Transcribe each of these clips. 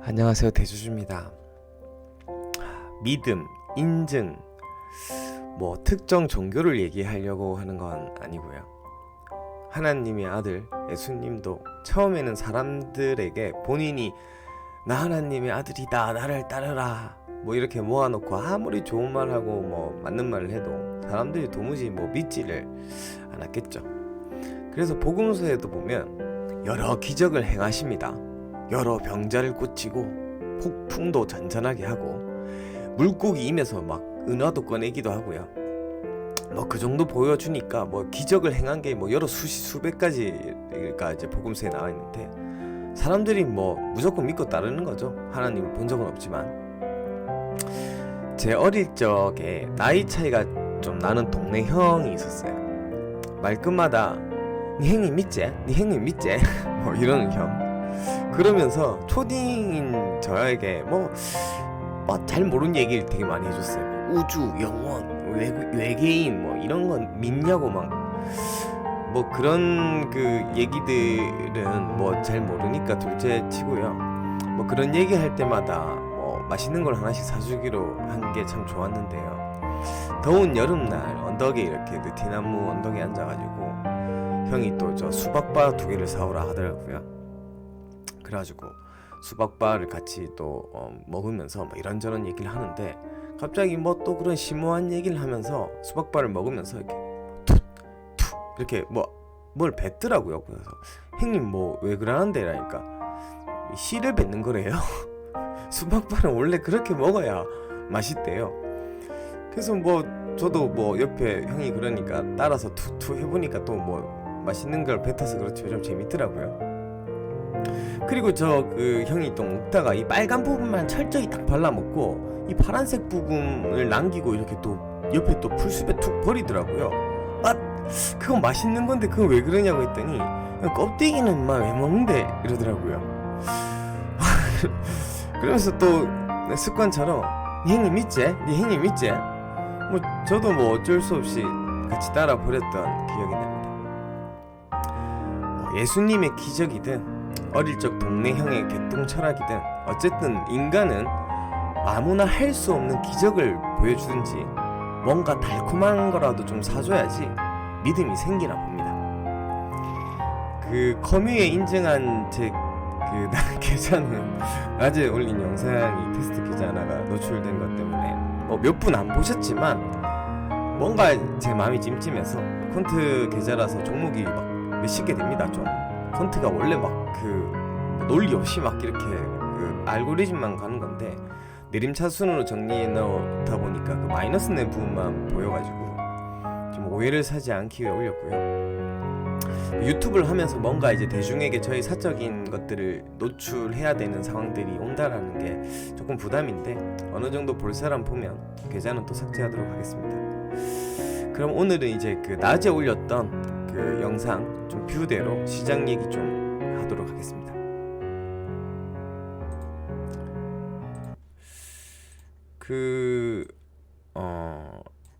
안녕하세요, 대주주입니다. 믿음, 인증, 뭐 특정 종교를 얘기하려고 하는 건 아니고요. 하나님의 아들 예수님도 처음에는 사람들에게 본인이 나 하나님의 아들이다, 나를 따르라 뭐 이렇게 모아놓고 아무리 좋은 말하고 뭐 맞는 말을 해도 사람들이 도무지 뭐 믿지를 않았겠죠. 그래서 복음서에도 보면 여러 기적을 행하십니다. 여러 병자를 고치고 폭풍도 잔잔하게 하고 물고기 입에서 막 은화도 꺼내기도 하고요. 뭐 그 정도 보여주니까 뭐 기적을 행한 게 뭐 여러 수백 가지가 이제 복음서에 나와 있는데 사람들이 뭐 무조건 믿고 따르는 거죠. 하나님을 본 적은 없지만. 제 어릴 적에 나이 차이가 좀 나는 동네 형이 있었어요. 말끝마다 니 형님 믿지? 니 형님 믿지? 뭐 이러는 형. 그러면서 초딩인 저에게 뭐 잘 모르는 얘기를 되게 많이 해줬어요. 우주, 영원, 외계인 뭐 이런 건 믿냐고 막 뭐 그런 그 얘기들은 뭐 잘 모르니까 둘째 치고요. 뭐 그런 얘기 할 때마다 뭐 맛있는 걸 하나씩 사주기로 한 게 참 좋았는데요. 더운 여름날 언덕에 이렇게 느티나무 언덕에 앉아가지고 형이 또 저 수박바 2개를 사오라 하더라고요. 그래가지고 수박바를 같이 또 먹으면서 뭐 이런저런 얘기를 하는데 갑자기 뭐 또 그런 심오한 얘기를 하면서 수박바를 먹으면서 이렇게 툭툭 이렇게 뭘 뱉더라고요. 그래서 형님 뭐 왜 그러는데 라니까 씨를 뱉는 거래요. 수박바는 원래 그렇게 먹어야 맛있대요. 그래서 뭐 저도 뭐 옆에 형이 그러니까 따라서 투투 해보니까 또 뭐 맛있는 걸 뱉어서 그렇죠. 좀 재밌더라고요. 그리고 저 그 형이 또 먹다가 이 빨간 부분만 철저히 딱 발라먹고 이 파란색 부분을 남기고 이렇게 또 옆에 또 풀숲에 툭 버리더라고요. 아, 그건 맛있는 건데 그건 왜 그러냐고 했더니 껍데기는 막 왜 먹는데 이러더라고요. 그러면서 또 습관처럼 니 형님 믿지? 니 형님 믿지? 뭐 저도 뭐 어쩔 수 없이 같이 따라 버렸던 기억이 납니다. 예수님의 기적이든 어릴 적 동네 형의 개똥 철학이든 어쨌든 인간은 아무나 할 수 없는 기적을 보여주든지 뭔가 달콤한 거라도 좀 사줘야지 믿음이 생기나 봅니다. 그 커뮤에 인증한 제 그 계좌는 어제 올린 영상이 테스트 계좌 하나가 노출된 것 때문에 뭐 몇 분 안 보셨지만 뭔가 제 마음이 찜찜해서 콘트 계좌라서 종목이 막 몇십 개 됩니다. 좀 콘트가 원래 막 그 논리 없이 막 이렇게 그 알고리즘만 가는 건데 내림차순으로 정리해 놓다 보니까 그 마이너스 낸 부분만 보여가지고 좀 오해를 사지 않기 위해 올렸고요. 유튜브를 하면서 뭔가 이제 대중에게 저희 사적인 것들을 노출해야 되는 상황들이 온다라는 게 조금 부담인데 어느 정도 볼 사람 보면 계좌는 또 삭제하도록 하겠습니다. 그럼 오늘은 이제 그 낮에 올렸던 그 영상 좀 뷰대로 시장 얘기 좀 하도록 하겠습니다.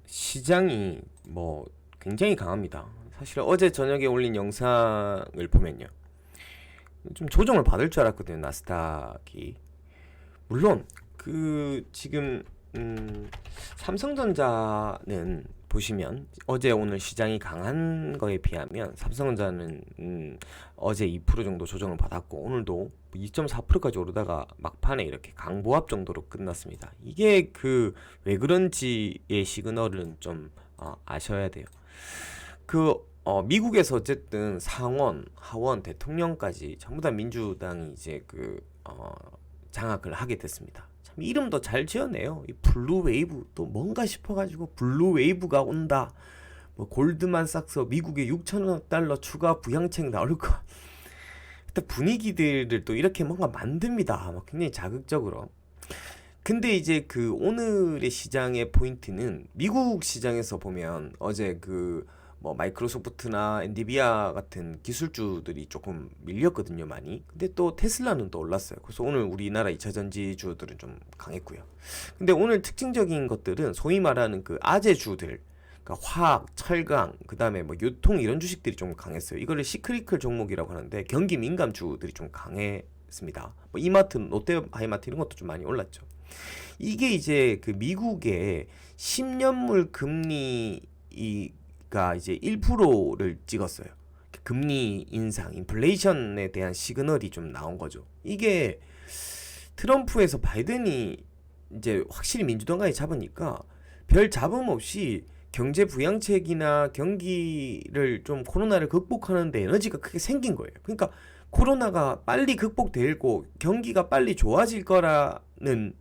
시장이 뭐 굉장히 강합니다. 사실 어제 저녁에 올린 영상을 보면요, 좀 조정을 받을 줄 알았거든요. 나스닥이 물론 그 지금 삼성전자는 보시면 어제 오늘 시장이 강한 거에 비하면 삼성전자는 어제 2% 정도 조정을 받았고 오늘도 2.4%까지 오르다가 막판에 이렇게 강보합 정도로 끝났습니다. 이게 그 왜 그런지의 시그널은 좀 아셔야 돼요. 미국에서 어쨌든 상원, 하원, 대통령까지 전부 다 민주당이 이제 장악을 하게 됐습니다. 참 이름도 잘 지어내요. 이 블루 웨이브 또 뭔가 싶어가지고 블루 웨이브가 온다. 뭐 골드만삭스 미국의 6천억 달러 추가 부양책 나올 거. 일단 분위기들을 또 이렇게 뭔가 만듭니다. 막 굉장히 자극적으로. 근데 이제 그 오늘의 시장의 포인트는 미국 시장에서 보면 어제 뭐 마이크로소프트나 엔비디아 같은 기술주들이 조금 밀렸거든요, 많이. 근데 또 테슬라는 또 올랐어요. 그래서 오늘 우리나라 2차 전지주들은 좀 강했고요. 근데 오늘 특징적인 것들은 소위 말하는 그 아재주들, 그러니까 화학, 철강, 그 다음에 뭐 유통 이런 주식들이 좀 강했어요. 이거를 시크리컬 종목이라고 하는데 경기 민감주들이 좀 강해 있습니다. 뭐 이마트, 롯데 하이마트 이런 것도 좀 많이 올랐죠. 이게 이제 그 미국의 10년물 금리가 이제 1%를 찍었어요. 금리 인상, 인플레이션에 대한 시그널이 좀 나온 거죠. 이게 트럼프에서 바이든이 이제 확실히 민주당까지 잡으니까 별 잡음 없이 경제 부양책이나 경기를 좀 코로나를 극복하는 데 에너지가 크게 생긴 거예요. 그러니까 코로나가 빨리 극복되고 경기가 빨리 좋아질 거라는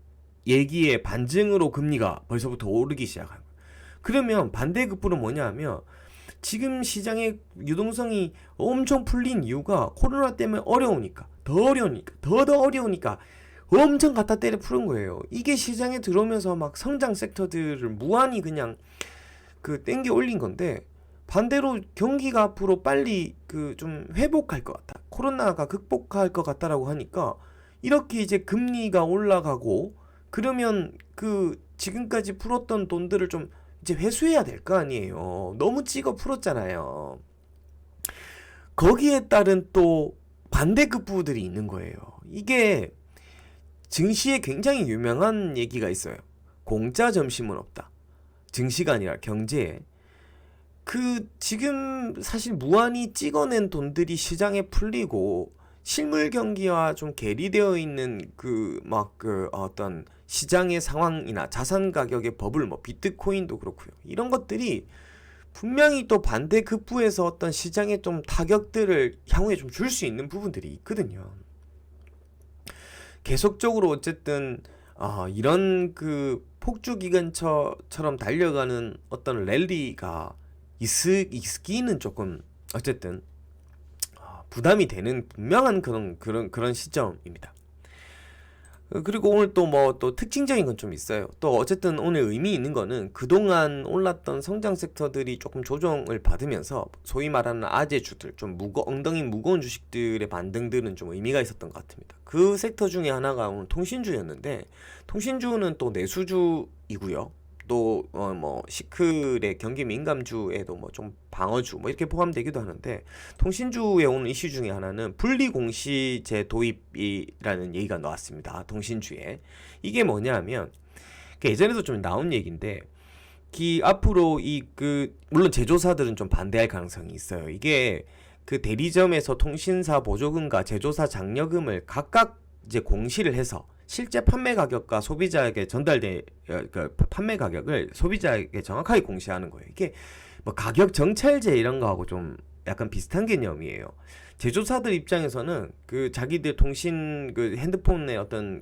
얘기의 반증으로 금리가 벌써부터 오르기 시작한 거예요. 그러면 반대급부는 뭐냐 하면 지금 시장의 유동성이 엄청 풀린 이유가 코로나 때문에 어려우니까 더 어려우니까 엄청 갖다 때려 푸는 거예요. 이게 시장에 들어오면서 막 성장 섹터들을 무한히 그냥 그 땡겨 올린 건데, 반대로 경기가 앞으로 빨리 그 좀 회복할 것 같다, 코로나가 극복할 것 같다라고 하니까 이렇게 이제 금리가 올라가고 그러면 그 지금까지 풀었던 돈들을 좀 이제 회수해야 될 거 아니에요. 너무 찍어 풀었잖아요. 거기에 따른 또 반대급부들이 있는 거예요. 이게 증시에 굉장히 유명한 얘기가 있어요. 공짜 점심은 없다. 증시가 아니라 경제에. 그 지금 사실 무한히 찍어낸 돈들이 시장에 풀리고 실물 경기와 좀 괴리되어 있는 그 막 그 어떤 시장의 상황이나 자산 가격의 버블, 뭐 비트코인도 그렇고요. 이런 것들이 분명히 또 반대급부에서 어떤 시장에 좀 타격들을 향후에 좀 줄 수 있는 부분들이 있거든요. 계속적으로 어쨌든 이런 그 폭주 기관처럼 달려가는 어떤 랠리가 있기는 조금 어쨌든 부담이 되는 분명한 그런 시점입니다. 그리고 오늘 또 뭐 또 특징적인 건 좀 있어요. 또 어쨌든 오늘 의미 있는 거는 그동안 올랐던 성장 섹터들이 조금 조정을 받으면서 소위 말하는 아재주들, 좀 엉덩이 무거운 주식들의 반등들은 좀 의미가 있었던 것 같습니다. 그 섹터 중에 하나가 오늘 통신주였는데, 통신주는 또 내수주이고요. 또 뭐 시클의 경기 민감주에도 뭐 좀 방어주 뭐 이렇게 포함되기도 하는데, 통신주에 오는 이슈 중에 하나는 분리공시제 도입이라는 얘기가 나왔습니다. 통신주에. 이게 뭐냐면 예전에도 좀 나온 얘기인데, 앞으로 물론 제조사들은 좀 반대할 가능성이 있어요. 이게 그 대리점에서 통신사 보조금과 제조사 장려금을 각각 이제 공시를 해서 실제 판매 가격과 소비자에게 그 판매 가격을 소비자에게 정확하게 공시하는 거예요. 이게 뭐 가격 정찰제 이런 거하고 좀 약간 비슷한 개념이에요. 제조사들 입장에서는 그 자기들 통신 그 핸드폰의 어떤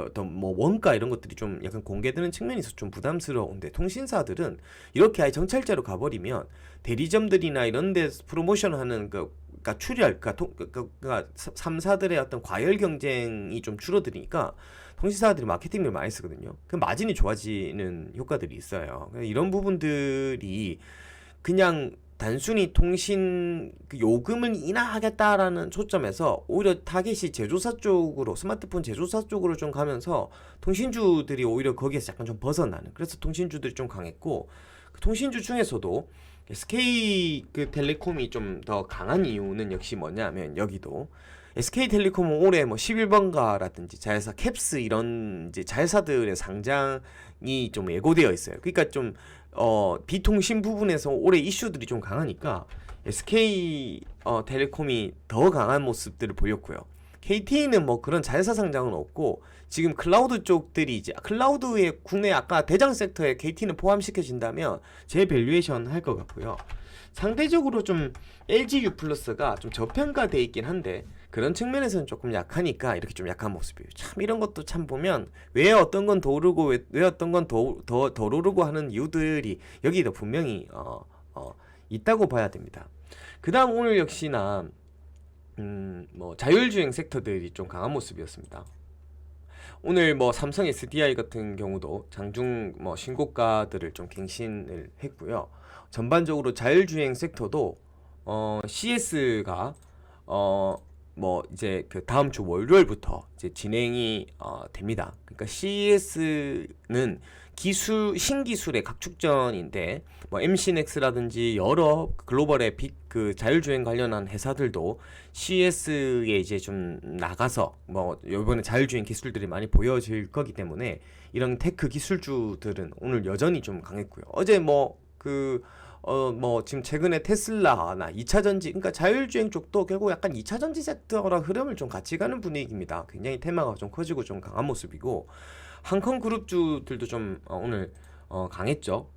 어떤 뭐 원가 이런 것들이 좀 약간 공개되는 측면이 있어서 좀 부담스러운데, 통신사들은 이렇게 아예 정찰제로 가버리면 대리점들이나 이런 데 프로모션하는 그러니까 출혈, 그러니까 3사들의 어떤 과열 경쟁이 좀 줄어드니까 통신사들이 마케팅을 많이 쓰거든요. 그 마진이 좋아지는 효과들이 있어요. 이런 부분들이 그냥 단순히 통신 요금을 인하하겠다라는 초점에서 오히려 타겟이 제조사 쪽으로, 스마트폰 제조사 쪽으로 좀 가면서 통신주들이 오히려 거기에서 약간 좀 벗어나는, 그래서 통신주들이 좀 강했고, 그 통신주 중에서도 SK텔레콤이 좀 더 강한 이유는 역시 뭐냐면, 여기도 SK텔레콤은 올해 뭐 11번가라든지 자회사 캡스 이런 이제 자회사들의 상장이 좀 예고되어 있어요. 그러니까 좀 비통신 부분에서 올해 이슈들이 좀 강하니까 SK텔레콤이 더 강한 모습들을 보였고요. KT는 뭐 그런 자회사 상장은 없고, 지금 클라우드 쪽들이 이제 클라우드의 국내 아까 대장 섹터에 KT는 포함시켜진다면 재밸류에이션 할 것 같고요. 상대적으로 좀 LG U+가 좀 저평가돼 있긴 한데, 그런 측면에서는 조금 약하니까 이렇게 좀 약한 모습이에요. 참 이런 것도 참 보면 왜 어떤 건 더 오르고 왜 어떤 건 더 오르고 하는 이유들이 여기도 분명히 있다고 봐야 됩니다. 그 다음 오늘 역시나 뭐 자율주행 섹터들이 좀 강한 모습이었습니다. 오늘 뭐 삼성 SDI 같은 경우도 장중 뭐 신고가들을 좀 갱신을 했고요. 전반적으로 자율주행 섹터도 CS가 뭐 이제 그 다음 주 월요일부터 이제 진행이 됩니다. 그러니까 CES는 신기술의 각축전인데 뭐 MC넥스라든지 여러 글로벌의 빅 그 자율주행 관련한 회사들도 CES에 이제 좀 나가서 뭐 이번에 자율주행 기술들이 많이 보여질 거기 때문에 이런 테크 기술주들은 오늘 여전히 좀 강했고요. 어제 뭐 지금 최근에 테슬라나 2차 전지, 그러니까 자율주행 쪽도 결국 약간 2차 전지 섹터랑 흐름을 좀 같이 가는 분위기입니다. 굉장히 테마가 좀 커지고 좀 강한 모습이고, 한컴 그룹주들도 좀 오늘 강했죠.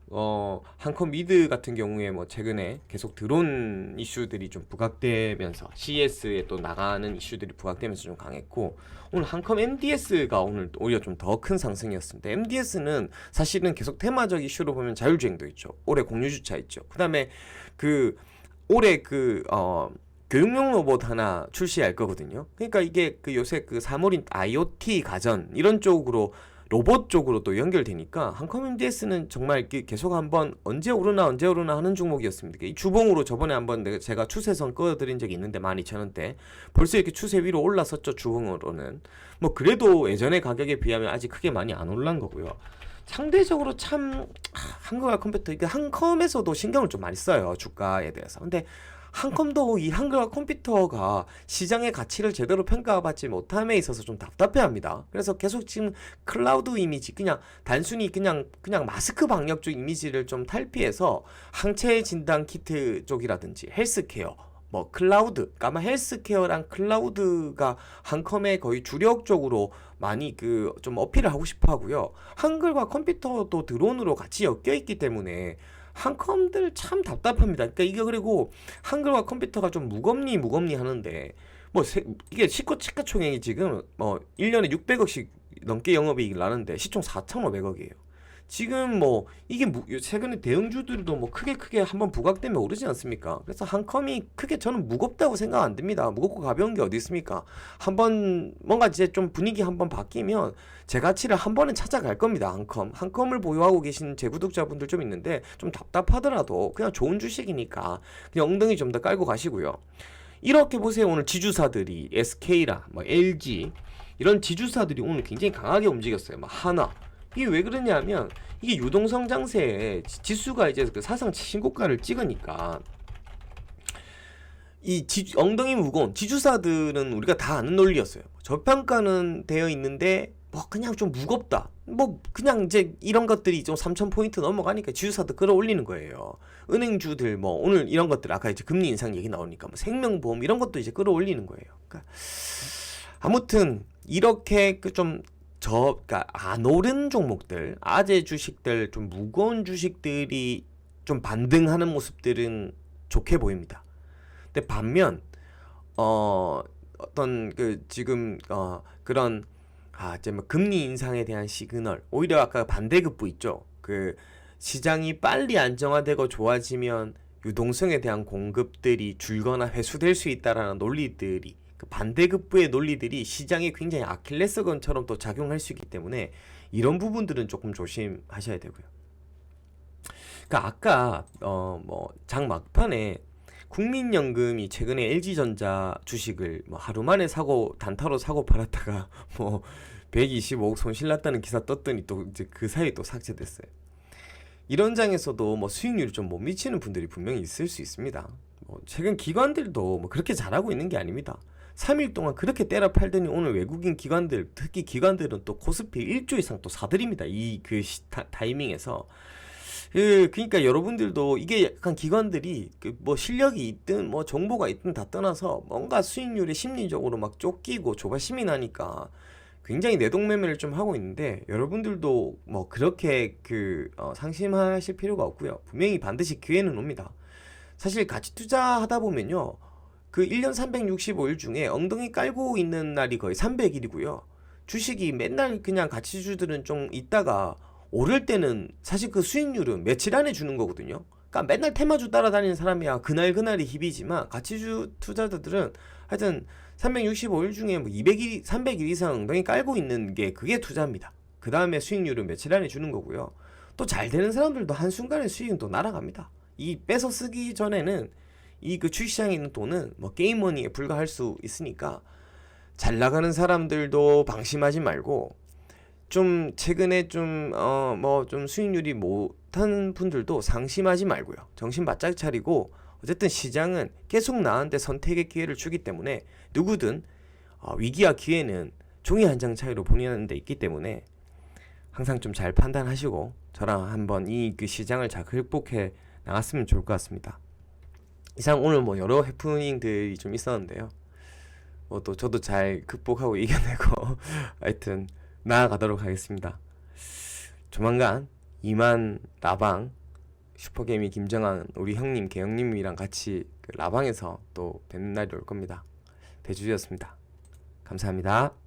한컴 미드 같은 경우에 뭐 최근에 계속 드론 이슈들이 좀 부각되면서 CES에 또 나가는 이슈들이 부각되면서 좀 강했고, 오늘 한컴 MDS가 오늘 오히려 좀 더 큰 상승이었습니다. MDS는 사실은 계속 테마적 이슈로 보면 자율주행도 있죠. 올해 공유주차 있죠. 그다음에 올해 교육용 로봇 하나 출시할 거거든요. 그러니까 이게 요새 사물인 IoT 가전 이런 쪽으로 로봇 쪽으로 또 연결되니까 한컴 MDS는 정말 계속 한번 언제 오르나 하는 종목이었습니다. 이 주봉으로 저번에 한번 제가 추세선 꺼드린 적이 있는데 12,000원대 벌써 이렇게 추세 위로 올라섰죠. 주봉으로는 뭐 그래도 예전의 가격에 비하면 아직 크게 많이 안 올란 거고요. 상대적으로 참 한글과 컴퓨터, 이게 한컴에서도 신경을 좀 많이 써요, 주가에 대해서. 근데 한컴도 이 한글과 컴퓨터가 시장의 가치를 제대로 평가받지 못함에 있어서 좀 답답해합니다. 그래서 계속 지금 클라우드 이미지, 그냥 단순히 그냥 마스크 방역 쪽 이미지를 좀 탈피해서 항체 진단 키트 쪽이라든지 헬스케어, 뭐 클라우드, 아마 헬스케어랑 클라우드가 한컴의 거의 주력적으로 많이 좀 어필을 하고 싶어 하고요. 한글과 컴퓨터도 드론으로 같이 엮여 있기 때문에 한컴들 참 답답합니다. 그러니까 이게, 그리고 한글과 컴퓨터가 좀 무겁니 하는데 이게 시가총액이 지금 1년에 600억씩 넘게 영업이익이 나는데 시총 4,500억이에요. 지금 이게 최근에 대형주들도 크게 한번 부각되면 오르지 않습니까? 그래서 한컴이 크게 저는 무겁다고 생각 안 듭니다. 무겁고 가벼운 게 어디 있습니까? 한번 뭔가 이제 좀 분위기 한번 바뀌면 제 가치를 한 번은 찾아갈 겁니다. 한컴을 보유하고 계신 제 구독자분들 좀 있는데 좀 답답하더라도 그냥 좋은 주식이니까 그냥 엉덩이 좀 더 깔고 가시고요. 이렇게 보세요. 오늘 지주사들이 SK라 LG 이런 지주사들이 오늘 굉장히 강하게 움직였어요. 한화. 이게 왜 그러냐면 이게 유동성장세에 지수가 이제 사상 신고가를 찍으니까 엉덩이 무거운 지주사들은 우리가 다 아는 논리였어요. 저평가는 되어 있는데 그냥 좀 무겁다. 그냥 이제 이런 것들이 좀 3,000포인트 넘어가니까 지주사도 끌어올리는 거예요. 은행주들 오늘 이런 것들, 아까 이제 금리 인상 얘기 나오니까 생명보험 이런 것도 이제 끌어올리는 거예요. 그러니까 아무튼 이렇게 그러니까 안 오른 종목들, 아재 주식들, 좀 무거운 주식들이 좀 반등하는 모습들은 좋게 보입니다. 근데 반면 어떤 지금 그런 이제 금리 인상에 대한 시그널, 오히려 아까 반대급부 있죠. 시장이 빨리 안정화되고 좋아지면 유동성에 대한 공급들이 줄거나 회수될 수 있다라는 논리들이, 반대급부의 논리들이 시장에 굉장히 아킬레스건처럼 또 작용할 수 있기 때문에 이런 부분들은 조금 조심하셔야 되고요. 그러니까 아까 장 막판에 국민연금이 최근에 LG전자 주식을 하루 만에 단타로 사고 팔았다가 125억 손실 났다는 기사 떴더니 또 이제 그 사이에 또 삭제됐어요. 이런 장에서도 수익률이 좀 못 미치는 분들이 분명히 있을 수 있습니다. 최근 기관들도 그렇게 잘하고 있는 게 아닙니다. 3일 동안 그렇게 때려 팔더니 오늘 외국인 기관들, 특히 기관들은 또 코스피 1조 이상 또 사들입니다. 타이밍에서. 그러니까 여러분들도 이게 약간 기관들이 실력이 있든 정보가 있든 다 떠나서 뭔가 수익률에 심리적으로 쫓기고 조바심이 나니까 굉장히 내동매매를 좀 하고 있는데, 여러분들도 그렇게 상심하실 필요가 없고요. 분명히 반드시 기회는 옵니다. 사실 가치 투자하다 보면요, 1년 365일 중에 엉덩이 깔고 있는 날이 거의 300일이고요. 주식이 맨날 그냥 가치주들은 좀 있다가 오를 때는 사실 수익률은 며칠 안에 주는 거거든요. 그러니까 맨날 테마주 따라다니는 사람이야 그날이 힙이지만, 가치주 투자자들은 하여튼 365일 중에 200일, 300일 이상 엉덩이 깔고 있는 게 그게 투자입니다. 그 다음에 수익률은 며칠 안에 주는 거고요. 또 잘 되는 사람들도 한순간에 수익은 또 날아갑니다. 이 뺏어 쓰기 전에는 이 그 주식시장에 있는 돈은 뭐 게임머니에 불과할 수 있으니까 잘 나가는 사람들도 방심하지 말고, 좀 최근에 좀 뭐 좀 수익률이 못한 분들도 상심하지 말고요. 정신 바짝 차리고, 어쨌든 시장은 계속 나한테 선택의 기회를 주기 때문에 누구든 위기와 기회는 종이 한 장 차이로 보내는 데 있기 때문에 항상 좀 잘 판단하시고 저랑 한번 이 그 시장을 잘 극복해 나갔으면 좋을 것 같습니다. 이상 오늘 뭐 여러 해프닝들이 좀 있었는데요. 뭐 또 저도 잘 극복하고 이겨내고 하여튼 나아가도록 하겠습니다. 조만간 이만 라방 슈퍼게이미 김정한 우리 형님 개형님이랑 같이 그 라방에서 또 뵙는 날이 올 겁니다. 대주주였습니다. 감사합니다.